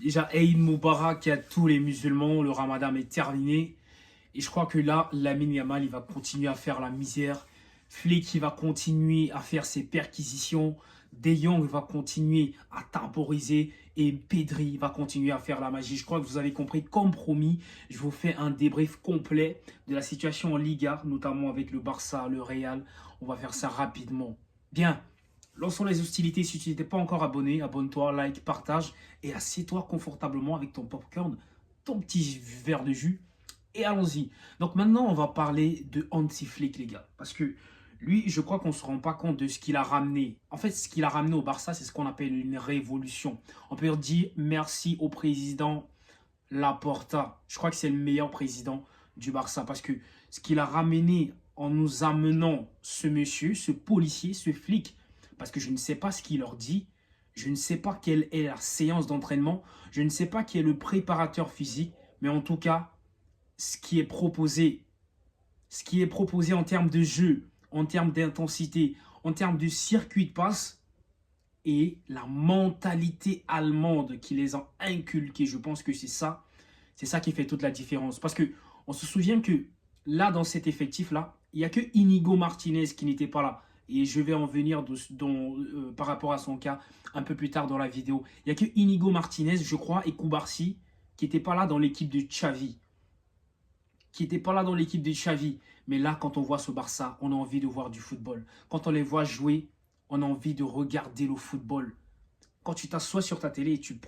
Déjà, Eid Moubarak à tous les musulmans, le ramadan est terminé. Et je crois que là, Lamine Yamal, il va continuer à faire la misère. Flick, il va continuer à faire ses perquisitions. De Jong va continuer à temporiser. Et Pedri va continuer à faire la magie. Je crois que vous avez compris, comme promis, je vous fais un débrief complet de la situation en Liga, notamment avec le Barça, le Real. On va faire ça rapidement. Bien, lançons les hostilités. Si tu n'étais pas encore abonné, abonne-toi, like, partage et assieds-toi confortablement avec ton popcorn, ton petit verre de jus et allons-y. Donc maintenant, on va parler de Hansi Flick, les gars. Parce que lui, je crois qu'on ne se rend pas compte de ce qu'il a ramené. En fait, ce qu'il a ramené au Barça, c'est ce qu'on appelle une révolution. On peut dire merci au président Laporta. Je crois que c'est le meilleur président du Barça. Parce que ce qu'il a ramené en nous amenant ce monsieur, ce policier, ce flic, parce que je ne sais pas ce qu'il leur dit, je ne sais pas quelle est la séance d'entraînement, je ne sais pas qui est le préparateur physique, mais en tout cas, ce qui est proposé, en termes de jeu, en termes d'intensité, en termes de circuit de passe et la mentalité allemande qui les a inculqués. Je pense que c'est ça qui fait toute la différence. Parce que on se souvient que là, dans cet effectif-là, il n'y a que Inigo Martinez qui n'était pas là. Et je vais en venir par rapport à son cas un peu plus tard dans la vidéo. Il n'y a que Inigo Martinez, je crois, et Koubarsi qui n'étaient pas là dans l'équipe de Xavi. Mais là, quand on voit ce Barça, on a envie de voir du football. Quand on les voit jouer, on a envie de regarder le football. Quand tu t'assois sur ta télé et tu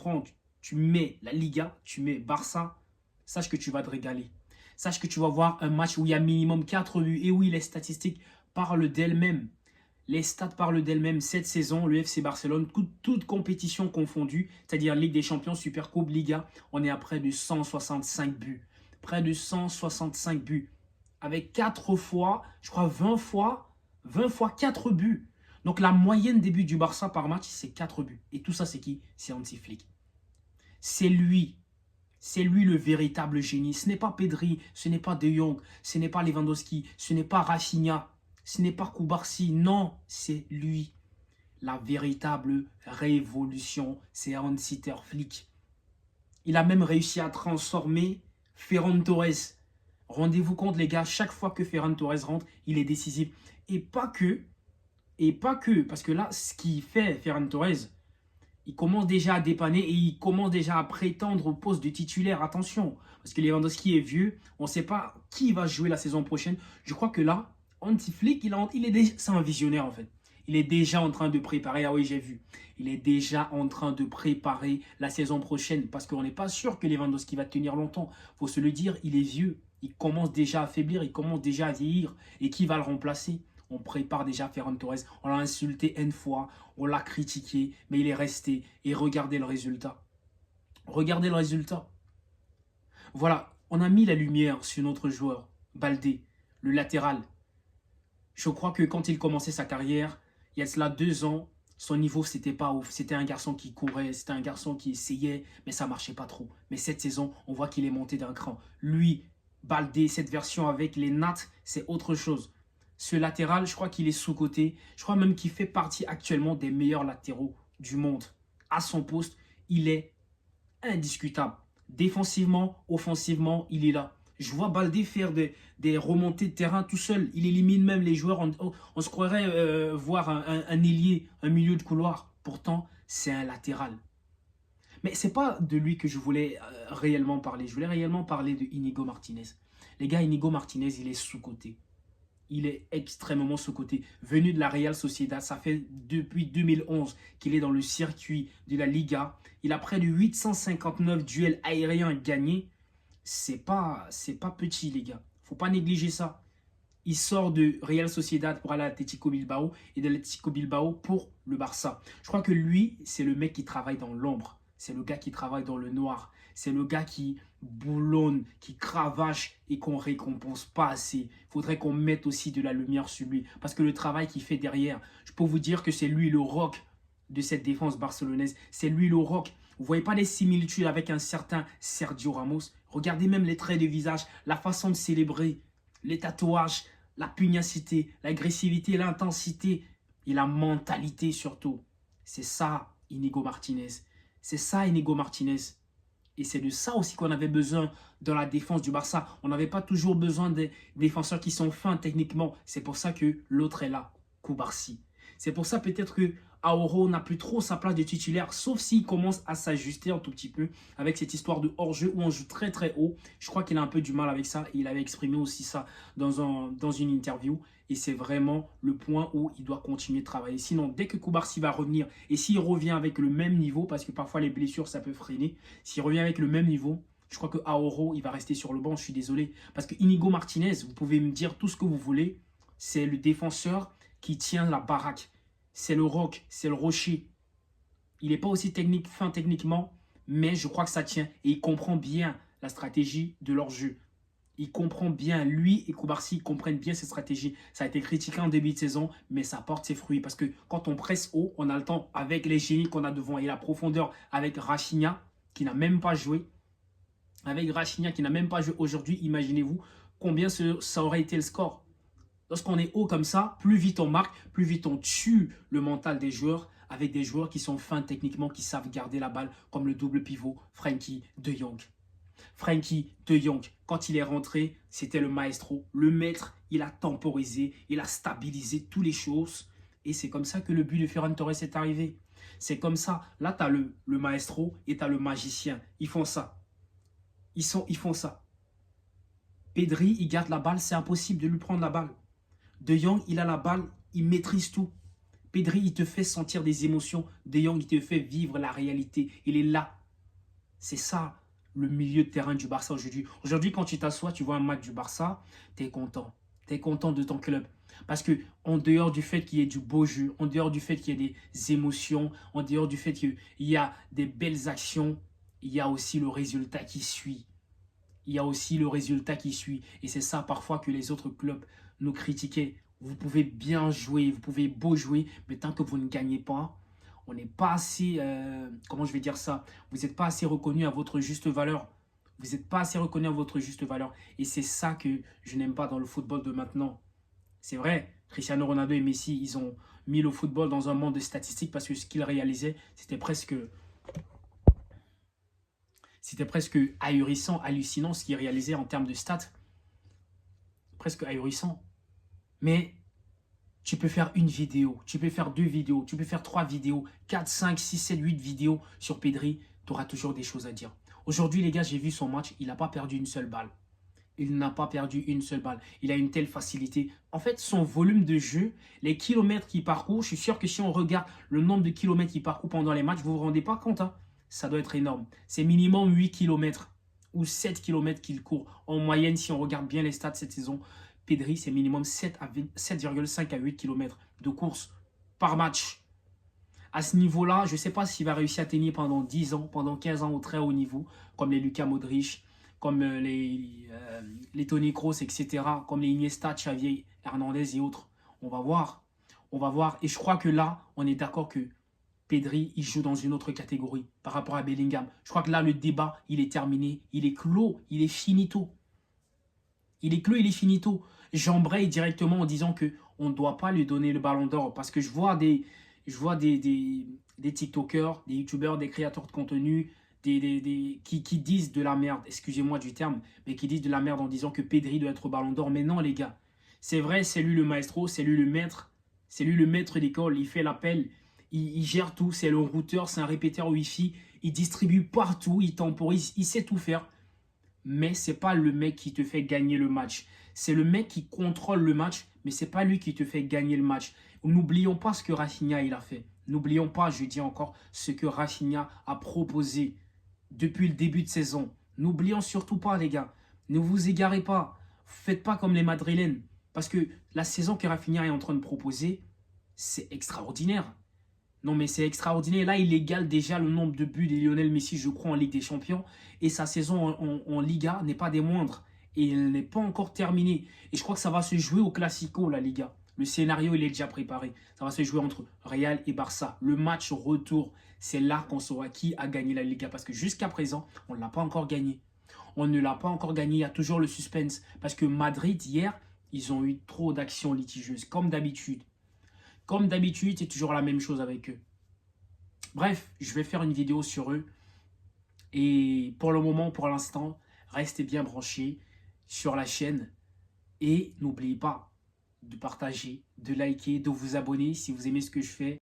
mets la Liga, tu mets Barça, sache que tu vas te régaler. Sache que tu vas voir un match où il y a minimum 4 buts. Et oui, les statistiques parlent d'elles-mêmes. Les stats parlent d'elles-mêmes. Cette saison, le FC Barcelone, toute compétition confondue, c'est-à-dire Ligue des Champions, Supercoupe, Liga, on est à près de 165 buts. Près de 165 buts. Avec 4 fois, je crois 20 fois 4 buts. Donc la moyenne des buts du Barça par match, c'est 4 buts. Et tout ça, c'est qui? C'est Hansi Flick. C'est lui. C'est lui le véritable génie. Ce n'est pas Pedri, ce n'est pas De Jong, ce n'est pas Lewandowski, ce n'est pas Rafinha, ce n'est pas Koubarsi. Non, c'est lui. La véritable révolution, c'est Hansi Flick. Il a même réussi à transformer Ferran Torres. Rendez-vous compte, les gars, chaque fois que Ferran Torres rentre, il est décisif. Et pas que, parce que là, ce qu'il fait, Ferran Torres, il commence déjà à dépanner et il commence déjà à prétendre au poste de titulaire. Attention, parce que Lewandowski est vieux, on ne sait pas qui va jouer la saison prochaine. Je crois que là, Hansi Flick, c'est un visionnaire en fait. Il est déjà en train de préparer, ah oui j'ai vu, il est déjà en train de préparer la saison prochaine parce qu'on n'est pas sûr que Lewandowski va tenir longtemps. Il faut se le dire, il est vieux, il commence déjà à faiblir, il commence déjà à vieillir. Et qui va le remplacer? On prépare déjà Ferran Torres, on l'a insulté N fois, on l'a critiqué, mais il est resté. Et regardez le résultat. Regardez le résultat. Voilà, on a mis la lumière sur notre joueur, Baldé, le latéral. Je crois que quand il commençait sa carrière, il y a cela 2 ans, son niveau, c'était pas ouf. C'était un garçon qui courait, c'était un garçon qui essayait, mais ça marchait pas trop. Mais cette saison, on voit qu'il est monté d'un cran. Lui, Baldé, cette version avec les Nats, c'est autre chose. Ce latéral, je crois qu'il est sous-coté. Je crois même qu'il fait partie actuellement des meilleurs latéraux du monde. À son poste, il est indiscutable. Défensivement, offensivement, il est là. Je vois Baldé faire des remontées de terrain tout seul. Il élimine même les joueurs. On se croirait voir un ailier, un milieu de couloir. Pourtant, c'est un latéral. Mais ce n'est pas de lui que je voulais réellement parler. Je voulais réellement parler de Inigo Martinez. Les gars, Inigo Martinez, il est sous-coté. Il est extrêmement sous-coté. Venu de la Real Sociedad, ça fait depuis 2011 qu'il est dans le circuit de la Liga. Il a près de 859 duels aériens gagnés. C'est pas petit, les gars. Faut pas négliger ça. Il sort de Real Sociedad pour aller à Atletico Bilbao et de l'Atletico Bilbao pour le Barça. Je crois que lui, c'est le mec qui travaille dans l'ombre. C'est le gars qui travaille dans le noir. C'est le gars qui boulonne, qui cravache et qu'on ne récompense pas assez. Il faudrait qu'on mette aussi de la lumière sur lui. Parce que le travail qu'il fait derrière, je peux vous dire que c'est lui le rock de cette défense barcelonaise. C'est lui le rock. Vous ne voyez pas les similitudes avec un certain Sergio Ramos? Regardez même les traits de visage, la façon de célébrer, les tatouages, la pugnacité, l'agressivité, l'intensité et la mentalité surtout. C'est ça, Inigo Martinez. C'est ça, Inigo Martinez. Et c'est de ça aussi qu'on avait besoin dans la défense du Barça. On n'avait pas toujours besoin des défenseurs qui sont fins techniquement. C'est pour ça que l'autre est là, Koubarsi. C'est pour ça peut-être que Auro n'a plus trop sa place de titulaire, sauf s'il commence à s'ajuster un tout petit peu avec cette histoire de hors-jeu où on joue très très haut. Je crois qu'il a un peu du mal avec ça. Il avait exprimé aussi ça dans une interview. Et c'est vraiment le point où il doit continuer de travailler. Sinon, dès que Koubarsi va revenir, et s'il revient avec le même niveau, parce que parfois les blessures, ça peut freiner, s'il revient avec le même niveau, je crois que Auro, il va rester sur le banc, je suis désolé. Parce que Inigo Martinez, vous pouvez me dire tout ce que vous voulez, c'est le défenseur qui tient la baraque. C'est le roc, c'est le rocher. Il n'est pas aussi fin techniquement, mais je crois que ça tient. Et il comprend bien la stratégie de leur jeu. Il comprend bien, lui et Koubarsi comprennent bien cette stratégie. Ça a été critiqué en début de saison, mais ça porte ses fruits. Parce que quand on presse haut, on a le temps avec les génies qu'on a devant et la profondeur avec Rafinha, qui n'a même pas joué. Avec Rafinha, qui n'a même pas joué aujourd'hui, imaginez-vous combien ça aurait été le score. Lorsqu'on est haut comme ça, plus vite on marque, plus vite on tue le mental des joueurs avec des joueurs qui sont fins techniquement, qui savent garder la balle, comme le double pivot Frenkie de Jong. Frenkie de Jong, quand il est rentré, c'était le maestro, le maître. Il a temporisé, il a stabilisé toutes les choses. Et c'est comme ça que le but de Ferran Torres est arrivé. C'est comme ça. Là, tu as le maestro et tu as le magicien. Ils font ça. Ils font ça. Pedri, il garde la balle, c'est impossible de lui prendre la balle. De Jong, il a la balle, il maîtrise tout. Pedri, il te fait sentir des émotions. De Jong, il te fait vivre la réalité. Il est là. C'est ça, le milieu de terrain du Barça aujourd'hui. Aujourd'hui, quand tu t'assois, tu vois un match du Barça, tu es content. Tu es content de ton club. Parce que en dehors du fait qu'il y ait du beau jeu, en dehors du fait qu'il y ait des émotions, en dehors du fait qu'il y a des belles actions, il y a aussi le résultat qui suit. Il y a aussi le résultat qui suit. Et c'est ça parfois que les autres clubs nous critiquaient. Vous pouvez bien jouer, vous pouvez beau jouer, mais tant que vous ne gagnez pas, on n'est pas assez, comment je vais dire ça, vous n'êtes pas assez reconnu à votre juste valeur. Vous n'êtes pas assez reconnu à votre juste valeur. Et c'est ça que je n'aime pas dans le football de maintenant. C'est vrai, Cristiano Ronaldo et Messi, ils ont mis le football dans un monde de statistiques parce que ce qu'ils réalisaient, c'était presque ahurissant, hallucinant ce qu'ils réalisaient en termes de stats. Presque ahurissant. Mais tu peux faire une vidéo, tu peux faire 2 vidéos, tu peux faire 3 vidéos, 4, 5, 6, 7, 8 vidéos sur Pedri. Tu auras toujours des choses à dire. Aujourd'hui, les gars, j'ai vu son match. Il n'a pas perdu une seule balle. Il n'a pas perdu une seule balle. Il a une telle facilité. En fait, son volume de jeu, les kilomètres qu'il parcourt, je suis sûr que si on regarde le nombre de kilomètres qu'il parcourt pendant les matchs, vous ne vous rendez pas compte, hein? Ça doit être énorme. C'est minimum 8 kilomètres ou 7 kilomètres qu'il court. En moyenne, si on regarde bien les stats cette saison, Pedri, c'est minimum 7,5 à 8 km de course par match. À ce niveau-là, je ne sais pas s'il va réussir à tenir pendant 10 ans, pendant 15 ans au très haut niveau, comme les Luka Modric, comme les Toni Kroos, etc., comme les Iniesta, Xavi Hernandez et autres. On va voir. On va voir. Et je crois que là, on est d'accord que Pedri, il joue dans une autre catégorie par rapport à Bellingham. Je crois que là, le débat, il est terminé. Il est clos. Il est finito. Il est clos, il est finito. J'embraye directement en disant qu'on ne doit pas lui donner le ballon d'or. Parce que je vois des TikTokers, des YouTubers, des créateurs de contenu qui disent de la merde, excusez-moi du terme, mais qui disent de la merde en disant que Pedri doit être au ballon d'or. Mais non, les gars. C'est vrai, c'est lui le maestro, c'est lui le maître. C'est lui le maître d'école. Il fait l'appel, il gère tout. C'est le routeur, c'est un répéteur Wi-Fi. Il distribue partout, il temporise, il sait tout faire. Mais ce n'est pas le mec qui te fait gagner le match. C'est le mec qui contrôle le match, mais ce n'est pas lui qui te fait gagner le match. N'oublions pas ce que Rafinha il a fait. N'oublions pas, je dis encore, ce que Rafinha a proposé depuis le début de saison. N'oublions surtout pas, les gars. Ne vous égarez pas. Faites pas comme les Madrilènes. Parce que la saison que Rafinha est en train de proposer, c'est extraordinaire. Non, mais c'est extraordinaire. Là, il égale déjà le nombre de buts de Lionel Messi, je crois, en Ligue des Champions. Et sa saison en Liga n'est pas des moindres. Et elle n'est pas encore terminée. Et je crois que ça va se jouer au Classico, la Liga. Le scénario, il est déjà préparé. Ça va se jouer entre Real et Barça. Le match retour, c'est là qu'on saura qui a gagné la Liga. Parce que jusqu'à présent, on ne l'a pas encore gagné. On ne l'a pas encore gagné. Il y a toujours le suspense. Parce que Madrid, hier, ils ont eu trop d'actions litigieuses, comme d'habitude. Comme d'habitude, c'est toujours la même chose avec eux. Bref, je vais faire une vidéo sur eux. Et pour le moment, pour l'instant, restez bien branchés sur la chaîne. Et n'oubliez pas de partager, de liker, de vous abonner si vous aimez ce que je fais.